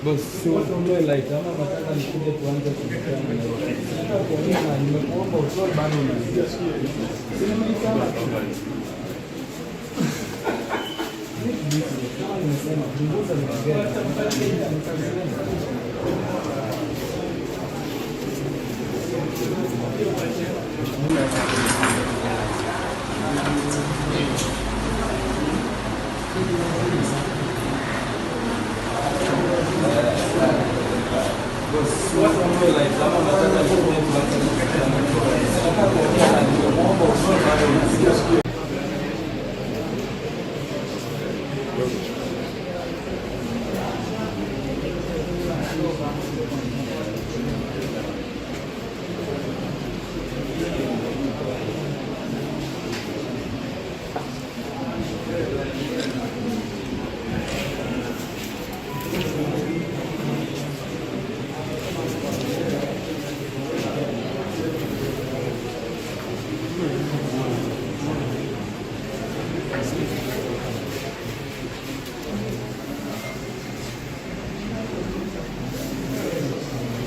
Boss, si watu utoe light ama nataka nikuje tuanze kukutana na wewe. Nataka kuona nimekuomba utoe bado unasikia. Sina mimi sana. Nimesema punguza mkigeni. Boss, watu ambao like kama nataka kuona